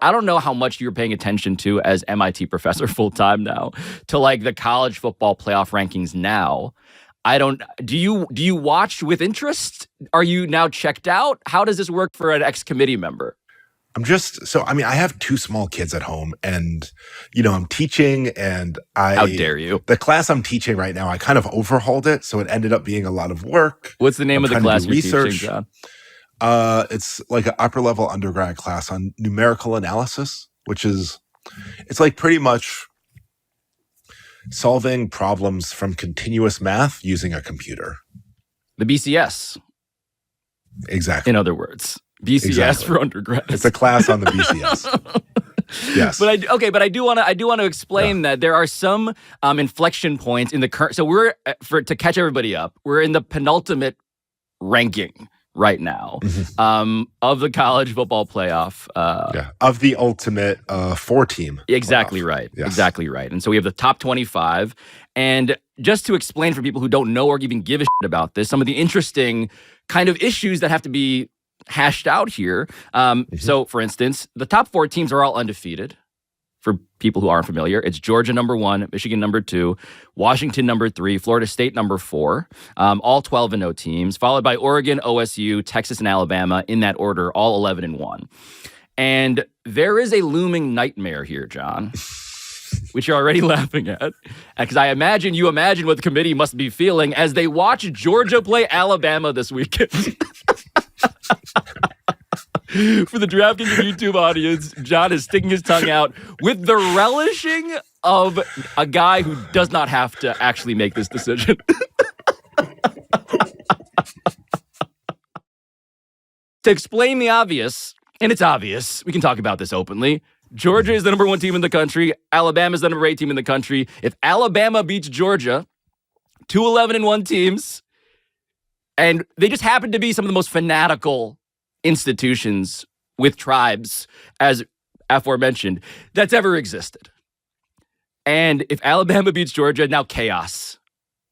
I don't know how much you're paying attention to as MIT professor full-time now to like the college football playoff rankings now. Do you watch with interest? Are you now checked out? How does this work for an ex-committee member? I have 2 small kids at home and, I'm teaching and How dare you? The class I'm teaching right now, I kind of overhauled it. So it ended up being a lot of work. What's the name of the class you're teaching, John? It's like an upper level undergrad class on numerical analysis, it's like pretty much solving problems from continuous math using a computer. The BCS. Exactly. In other words, BCS for undergrads. It's a class on the BCS. Yes. But I do want to explain that there are some inflection points in the current. So to catch everybody up, we're in the penultimate ranking right now of the college football playoff. Of the ultimate 4-team. Exactly playoff. Right. Yes. Exactly right. And so we have the top 25. And just to explain for people who don't know or even give a shit about this, some of the interesting kind of issues that have to be hashed out here. So, for instance, the top 4 teams are all undefeated. For people who aren't familiar, it's Georgia number 1, Michigan number 2, Washington number 3, Florida State number 4, all 12-0 teams, followed by Oregon, OSU, Texas, and Alabama in that order, all 11-1. And there is a looming nightmare here, John, which you're already laughing at, because you imagine what the committee must be feeling as they watch Georgia play Alabama this weekend. For the DraftKings and YouTube audience, John is sticking his tongue out with the relishing of a guy who does not have to actually make this decision. To explain the obvious, and it's obvious, we can talk about this openly. Georgia is the number 1 team in the country. Alabama is the number 8 team in the country. If Alabama beats Georgia, 2 11-1 teams, and they just happen to be some of the most fanatical institutions with tribes, as aforementioned, that's ever existed. And if Alabama beats Georgia, now chaos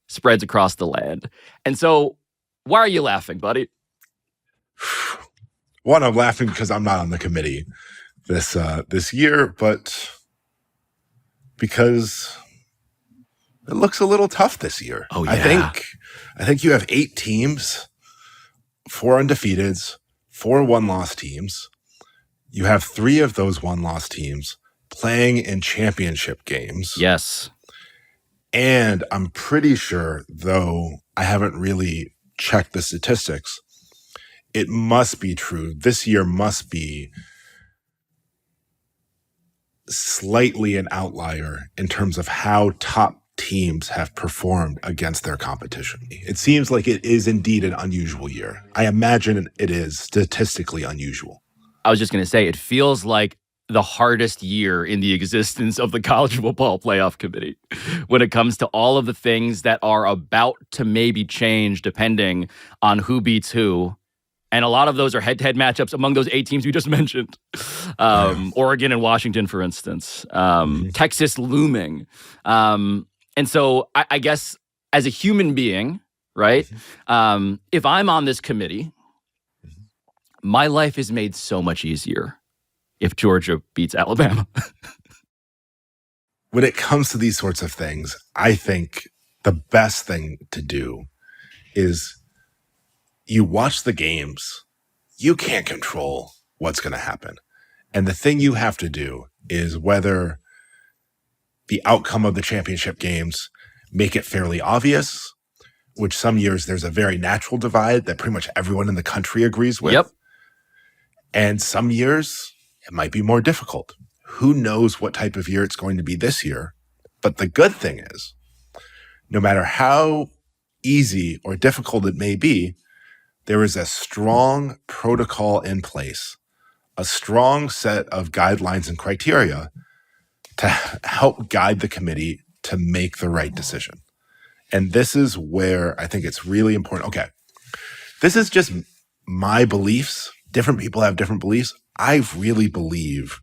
spreads across the land. And so, why are you laughing, buddy? One, I'm laughing because I'm not on the committee this year, but because it looks a little tough this year. Oh, yeah. I think you have 8 teams, 4 undefeateds, 4 one-loss teams. You have 3 of those one-loss teams playing in championship games. Yes. And I'm pretty sure, though I haven't really checked the statistics, it must be true. This year must be slightly an outlier in terms of how top teams have performed against their competition. It seems like it is indeed an unusual year. I imagine it is statistically unusual. I was just going to say, it feels like the hardest year in the existence of the college football playoff committee when it comes to all of the things that are about to maybe change depending on who beats who. And a lot of those are head-to-head matchups among those 8 teams we just mentioned. Oregon and Washington, for instance. Texas looming. And so I guess as a human being, right, if I'm on this committee, my life is made so much easier if Georgia beats Alabama. When it comes to these sorts of things, I think the best thing to do is you watch the games. You can't control what's going to happen. And the thing you have to do is whether the outcome of the championship games make it fairly obvious, which some years there's a very natural divide that pretty much everyone in the country agrees with. Yep. And some years it might be more difficult. Who knows what type of year it's going to be this year? But the good thing is, no matter how easy or difficult it may be, there is a strong protocol in place, a strong set of guidelines and criteria to help guide the committee to make the right decision. And this is where I think it's really important. Okay, this is just my beliefs. Different people have different beliefs. I really believe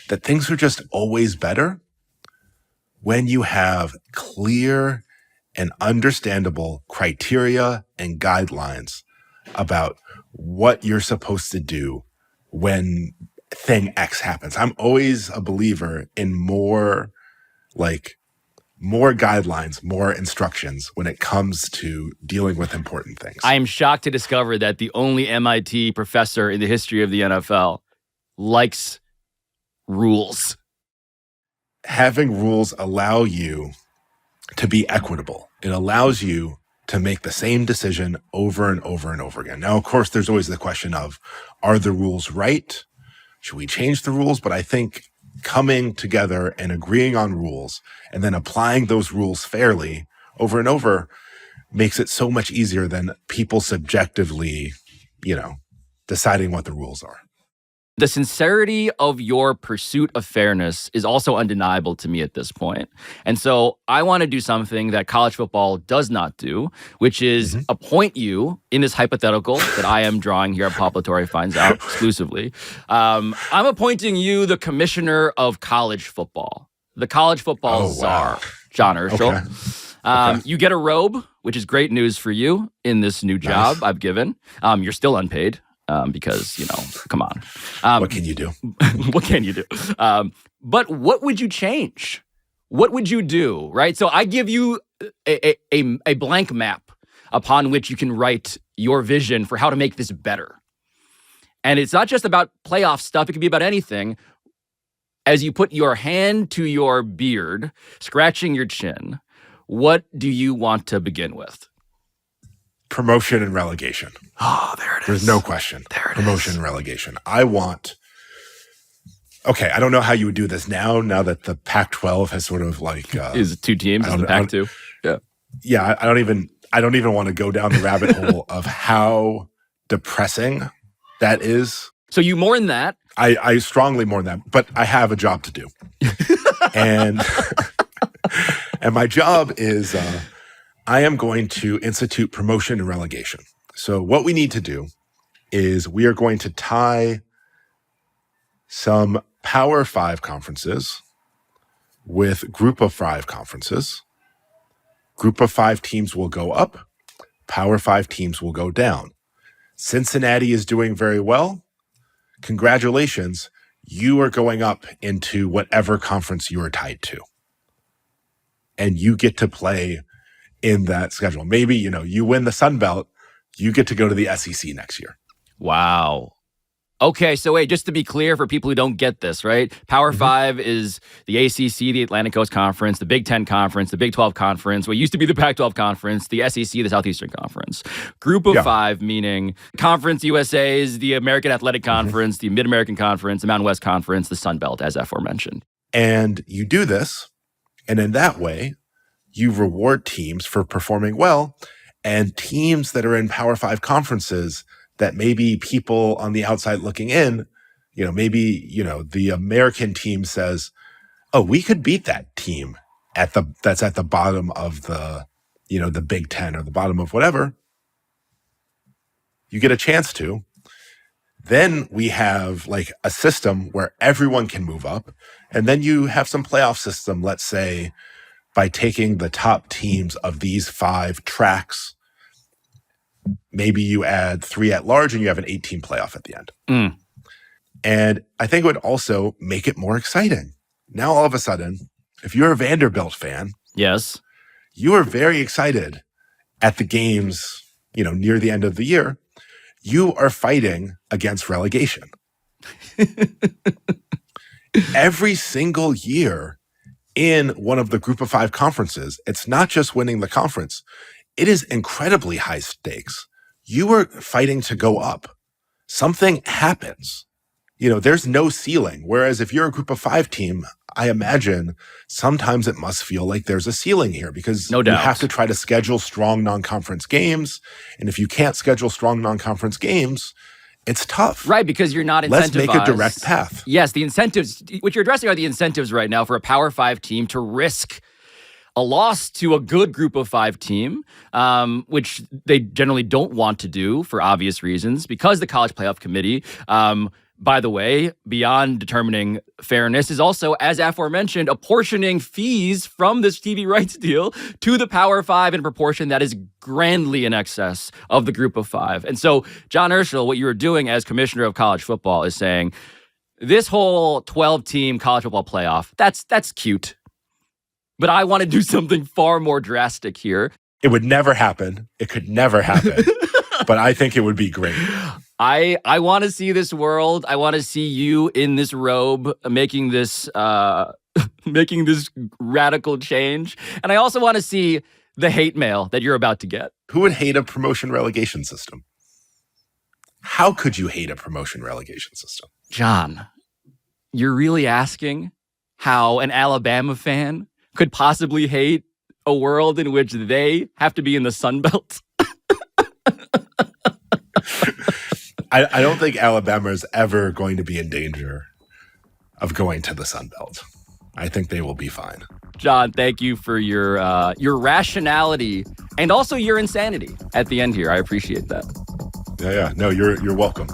that things are just always better when you have clear and understandable criteria and guidelines about what you're supposed to do when thing X happens. I'm always a believer in more guidelines, more instructions when it comes to dealing with important things. I am shocked to discover that the only MIT professor in the history of the NFL likes rules. Having rules allow you to be equitable. It allows you to make the same decision over and over and over again. Now, of course, there's always the question of, are the rules right? Should we change the rules? But I think coming together and agreeing on rules and then applying those rules fairly over and over makes it so much easier than people subjectively, deciding what the rules are. The sincerity of your pursuit of fairness is also undeniable to me at this point. And so I want to do something that college football does not do, which is appoint you in this hypothetical that I am drawing here. Pablo Torre finds out exclusively. I'm appointing you the commissioner of college football, the college football czar, John Urschel. Okay. You get a robe, which is great news for you in this new job I've given. You're still unpaid. Because, come on. What can you do? What can you do? But what would you change? What would you do, right? So I give you a blank map upon which you can write your vision for how to make this better. And it's not just about playoff stuff. It could be about anything. As you put your hand to your beard, scratching your chin, what do you want to begin with? Promotion and relegation. Oh, there it is. There's no question. Promotion and relegation. I don't know how you would do this now that the Pac-12 has sort of is 2 teams in the Pac-2. Yeah, I don't even want to go down the rabbit hole of how depressing that is. So you mourn that? I strongly mourn that, but I have a job to do. and my job is I am going to institute promotion and relegation. So what we need to do is we are going to tie some Power 5 conferences with Group of 5 conferences. Group of 5 teams will go up. Power 5 teams will go down. Cincinnati is doing very well. Congratulations. You are going up into whatever conference you are tied to. And you get to play in that schedule. Maybe, you win the Sun Belt, you get to go to the SEC next year. Wow. Okay, so wait, just to be clear for people who don't get this, right? Power 5 is the ACC, the Atlantic Coast Conference, the Big 10 Conference, the Big 12 Conference, what used to be the Pac-12 Conference, the SEC, the Southeastern Conference. Group of 5 meaning Conference USA is the American Athletic Conference, the Mid-American Conference, the Mountain West Conference, the Sun Belt, as aforementioned. And you do this, and in that way, you reward teams for performing well, and teams that are in Power 5 conferences that maybe people on the outside looking in, the American team says, oh, we could beat that team that's at the bottom of the Big 10 or the bottom of whatever. You get a chance to. Then we have a system where everyone can move up. And then you have some playoff system, let's say, by taking the top teams of these 5 tracks. Maybe you add 3 at large and you have an 8-team playoff at the end. And I think it would also make it more exciting. Now, all of a sudden, if you're a Vanderbilt fan, yes, you are very excited at the games, near the end of the year. You are fighting against relegation. Every single year in one of the Group of 5 conferences, it's not just winning the conference. It is incredibly high stakes. You are fighting to go up. Something happens. There's no ceiling. Whereas if you're a Group of 5 team, I imagine sometimes it must feel like there's a ceiling here because no doubt. You have to try to schedule strong non-conference games. And if you can't schedule strong non-conference games, it's tough. Right, because you're not incentivized. Let's make a direct path. Yes, the incentives, what you're addressing are the incentives right now for a Power 5 team to risk a loss to a good Group of 5 team, which they generally don't want to do for obvious reasons, because the College Playoff Committee, by the way, beyond determining fairness, is also, as aforementioned, apportioning fees from this TV rights deal to the Power 5 in a proportion that is grandly in excess of the Group of 5. And so, John Urschel, what you are doing as commissioner of college football is saying, this whole 12-team college football playoff, that's cute. But I want to do something far more drastic here. It would never happen. It could never happen. But I think it would be great. I want to see this world. I want to see you in this robe making this making this radical change. And I also want to see the hate mail that you're about to get. Who would hate a promotion relegation system? How could you hate a promotion relegation system? John, you're really asking how an Alabama fan could possibly hate a world in which they have to be in the Sun Belt? I don't think Alabama is ever going to be in danger of going to the Sun Belt. I think they will be fine. John, thank you for your rationality and also your insanity at the end here. I appreciate that. Yeah. No, you're welcome.